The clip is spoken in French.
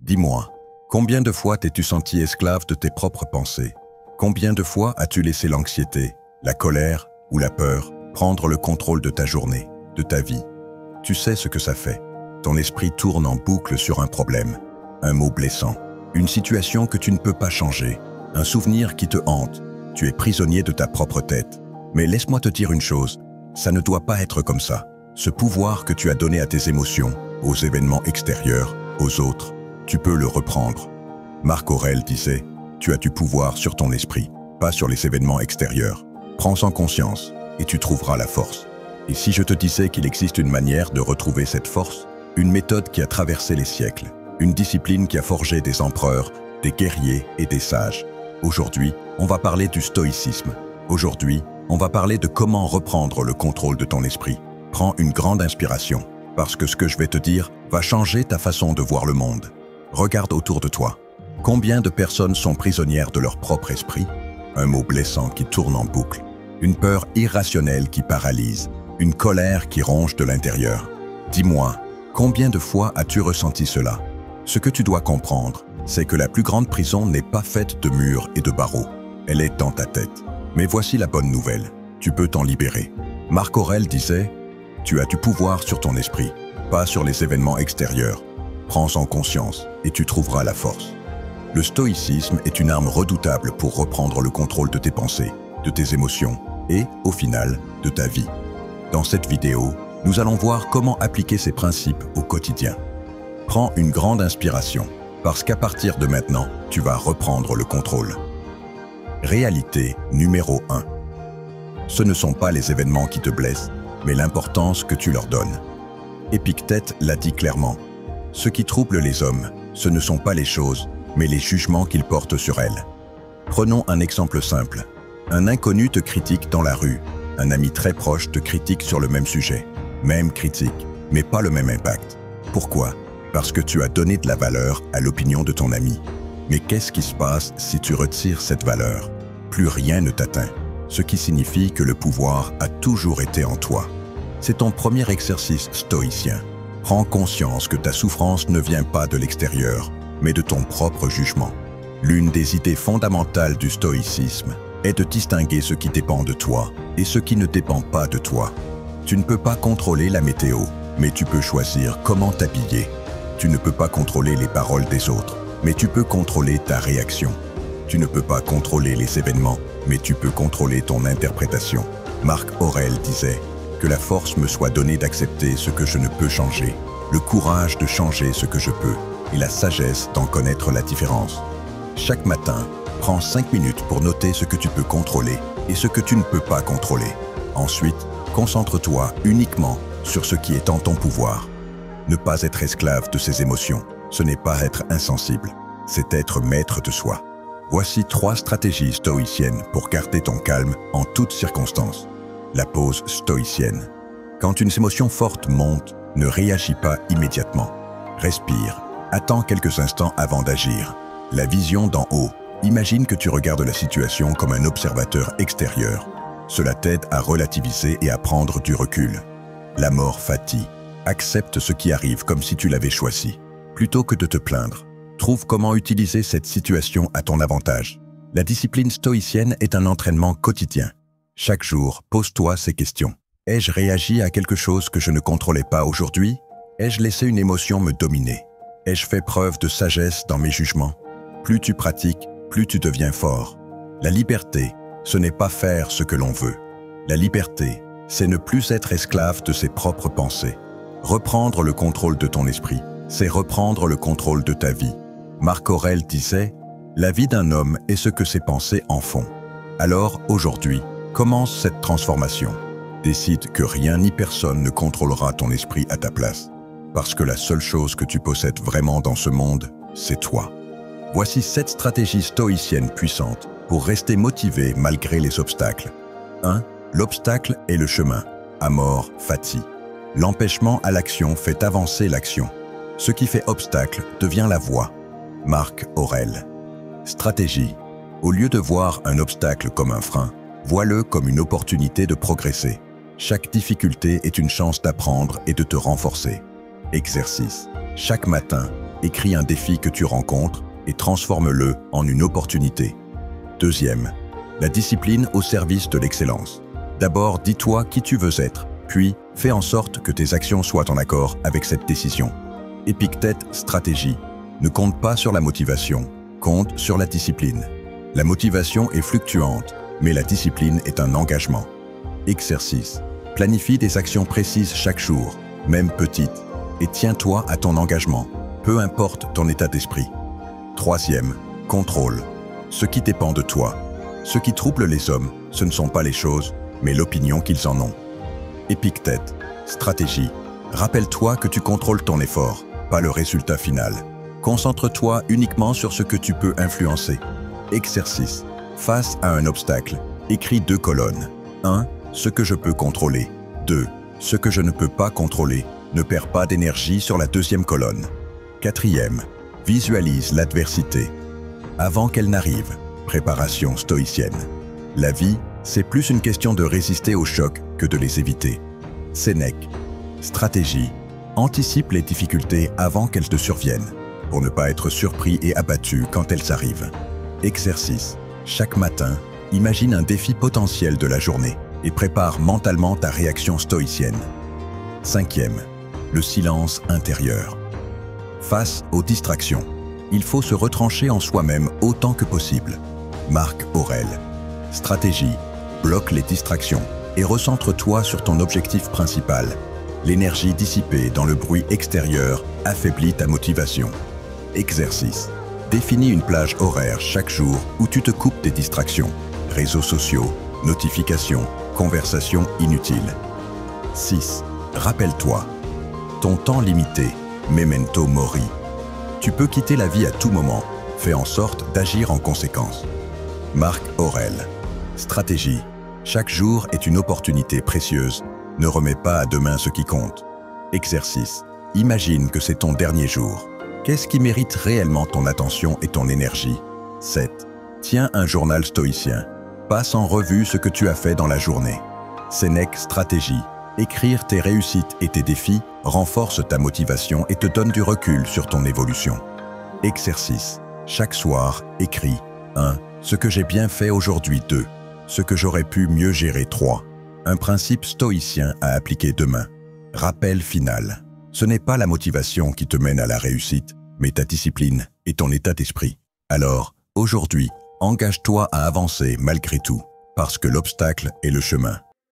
Dis-moi, combien de fois t'es-tu senti esclave de tes propres pensées? Combien de fois as-tu laissé l'anxiété, la colère ou la peur prendre le contrôle de ta journée, de ta vie? Tu sais ce que ça fait. Ton esprit tourne en boucle sur un problème, un mot blessant, une situation que tu ne peux pas changer, un souvenir qui te hante. Tu es prisonnier de ta propre tête. Mais laisse-moi te dire une chose, ça ne doit pas être comme ça. Ce pouvoir que tu as donné à tes émotions, aux événements extérieurs, aux autres, tu peux le reprendre. Marc Aurèle disait, tu as du pouvoir sur ton esprit, pas sur les événements extérieurs. Prends-en conscience et tu trouveras la force. Et si je te disais qu'il existe une manière de retrouver cette force, une méthode qui a traversé les siècles, une discipline qui a forgé des empereurs, des guerriers et des sages. Aujourd'hui, on va parler du stoïcisme. Aujourd'hui, on va parler de comment reprendre le contrôle de ton esprit. Prends une grande inspiration, parce que ce que je vais te dire va changer ta façon de voir le monde. Regarde autour de toi. Combien de personnes sont prisonnières de leur propre esprit? Un mot blessant qui tourne en boucle. Une peur irrationnelle qui paralyse. Une colère qui ronge de l'intérieur. Dis-moi, combien de fois as-tu ressenti cela? Ce que tu dois comprendre, c'est que la plus grande prison n'est pas faite de murs et de barreaux. Elle est dans ta tête. Mais voici la bonne nouvelle. Tu peux t'en libérer. Marc Aurèle disait, « Tu as du pouvoir sur ton esprit, pas sur les événements extérieurs. Prends-en conscience et tu trouveras la force. » Le stoïcisme est une arme redoutable pour reprendre le contrôle de tes pensées, de tes émotions et, au final, de ta vie. Dans cette vidéo, nous allons voir comment appliquer ces principes au quotidien. Prends une grande inspiration, parce qu'à partir de maintenant, tu vas reprendre le contrôle. Réalité numéro 1. Ce ne sont pas les événements qui te blessent, mais l'importance que tu leur donnes. Épictète l'a dit clairement. Ce qui trouble les hommes, ce ne sont pas les choses, mais les jugements qu'ils portent sur elles. Prenons un exemple simple. Un inconnu te critique dans la rue. Un ami très proche te critique sur le même sujet. Même critique, mais pas le même impact. Pourquoi? Parce que tu as donné de la valeur à l'opinion de ton ami. Mais qu'est-ce qui se passe si tu retires cette valeur? Plus rien ne t'atteint, ce qui signifie que le pouvoir a toujours été en toi. C'est ton premier exercice stoïcien. Prends conscience que ta souffrance ne vient pas de l'extérieur, mais de ton propre jugement. L'une des idées fondamentales du stoïcisme est de distinguer ce qui dépend de toi et ce qui ne dépend pas de toi. Tu ne peux pas contrôler la météo, mais tu peux choisir comment t'habiller. Tu ne peux pas contrôler les paroles des autres, mais tu peux contrôler ta réaction. Tu ne peux pas contrôler les événements, mais tu peux contrôler ton interprétation. Marc Aurèle disait « Que la force me soit donnée d'accepter ce que je ne peux changer, le courage de changer ce que je peux, et la sagesse d'en connaître la différence. » Chaque matin, prends 5 minutes pour noter ce que tu peux contrôler et ce que tu ne peux pas contrôler. Ensuite, concentre-toi uniquement sur ce qui est en ton pouvoir. Ne pas être esclave de ses émotions, ce n'est pas être insensible, c'est être maître de soi. Voici 3 stratégies stoïciennes pour garder ton calme en toutes circonstances. La pause stoïcienne. Quand une émotion forte monte, ne réagis pas immédiatement. Respire, attends quelques instants avant d'agir. La vision d'en haut. Imagine que tu regardes la situation comme un observateur extérieur. Cela t'aide à relativiser et à prendre du recul. La mort fatigue. Accepte ce qui arrive comme si tu l'avais choisi. Plutôt que de te plaindre, trouve comment utiliser cette situation à ton avantage. La discipline stoïcienne est un entraînement quotidien. Chaque jour, pose-toi ces questions. Ai-je réagi à quelque chose que je ne contrôlais pas aujourd'hui? Ai-je laissé une émotion me dominer? Ai-je fait preuve de sagesse dans mes jugements? Plus tu pratiques, plus tu deviens fort. La liberté, ce n'est pas faire ce que l'on veut. La liberté, c'est ne plus être esclave de ses propres pensées. Reprendre le contrôle de ton esprit, c'est reprendre le contrôle de ta vie. Marc Aurèle disait « La vie d'un homme est ce que ses pensées en font ». Alors, aujourd'hui, commence cette transformation. Décide que rien ni personne ne contrôlera ton esprit à ta place. Parce que la seule chose que tu possèdes vraiment dans ce monde, c'est toi. Voici 7 stratégies stoïciennes puissantes pour rester motivé malgré les obstacles. 1. L'obstacle est le chemin. Amor fati. L'empêchement à l'action fait avancer l'action. Ce qui fait obstacle devient la voie. Marc Aurèle. Stratégie. Au lieu de voir un obstacle comme un frein, vois-le comme une opportunité de progresser. Chaque difficulté est une chance d'apprendre et de te renforcer. Exercice. Chaque matin, écris un défi que tu rencontres et transforme-le en une opportunité. Deuxième, la discipline au service de l'excellence. D'abord, dis-toi qui tu veux être, puis fais en sorte que tes actions soient en accord avec cette décision. Épictète stratégie. Ne compte pas sur la motivation, compte sur la discipline. La motivation est fluctuante, mais la discipline est un engagement. Exercice. Planifie des actions précises chaque jour, même petites, et tiens-toi à ton engagement, peu importe ton état d'esprit. Troisième, contrôle. Ce qui dépend de toi. Ce qui trouble les hommes, ce ne sont pas les choses, mais l'opinion qu'ils en ont. Épictète, stratégie. Rappelle-toi que tu contrôles ton effort, pas le résultat final. Concentre-toi uniquement sur ce que tu peux influencer. Exercice. Face à un obstacle, écris 2 colonnes. 1. Ce que je peux contrôler. 2. Ce que je ne peux pas contrôler. Ne perds pas d'énergie sur la 2e colonne. Quatrième. Visualise l'adversité. Avant qu'elle n'arrive, préparation stoïcienne. La vie, c'est plus une question de résister aux chocs que de les éviter. Sénèque. Stratégie. Anticipe les difficultés avant qu'elles te surviennent, pour ne pas être surpris et abattu quand elles arrivent. Exercice. Chaque matin, imagine un défi potentiel de la journée et prépare mentalement ta réaction stoïcienne. Cinquième. Le silence intérieur. Face aux distractions, il faut se retrancher en soi-même autant que possible. Marc Aurèle. Stratégie. Bloque les distractions et recentre-toi sur ton objectif principal. L'énergie dissipée dans le bruit extérieur affaiblit ta motivation. Exercice. Définis une plage horaire chaque jour où tu te coupes des distractions. Réseaux sociaux, notifications, conversations inutiles. 6. Rappelle-toi. Ton temps limité, memento mori. Tu peux quitter la vie à tout moment. Fais en sorte d'agir en conséquence. Marc Aurèle. Stratégie. Chaque jour est une opportunité précieuse. Ne remets pas à demain ce qui compte. Exercice. Imagine que c'est ton dernier jour. Qu'est-ce qui mérite réellement ton attention et ton énergie? 7. Tiens un journal stoïcien. Passe en revue ce que tu as fait dans la journée. Sénèque stratégie. Écrire tes réussites et tes défis renforce ta motivation et te donne du recul sur ton évolution. Exercice. Chaque soir, écris 1. Ce que j'ai bien fait aujourd'hui. 2. Ce que j'aurais pu mieux gérer. 3. Un principe stoïcien à appliquer demain. Rappel final. Ce n'est pas la motivation qui te mène à la réussite, mais ta discipline et ton état d'esprit. Alors, aujourd'hui, engage-toi à avancer malgré tout, parce que l'obstacle est le chemin.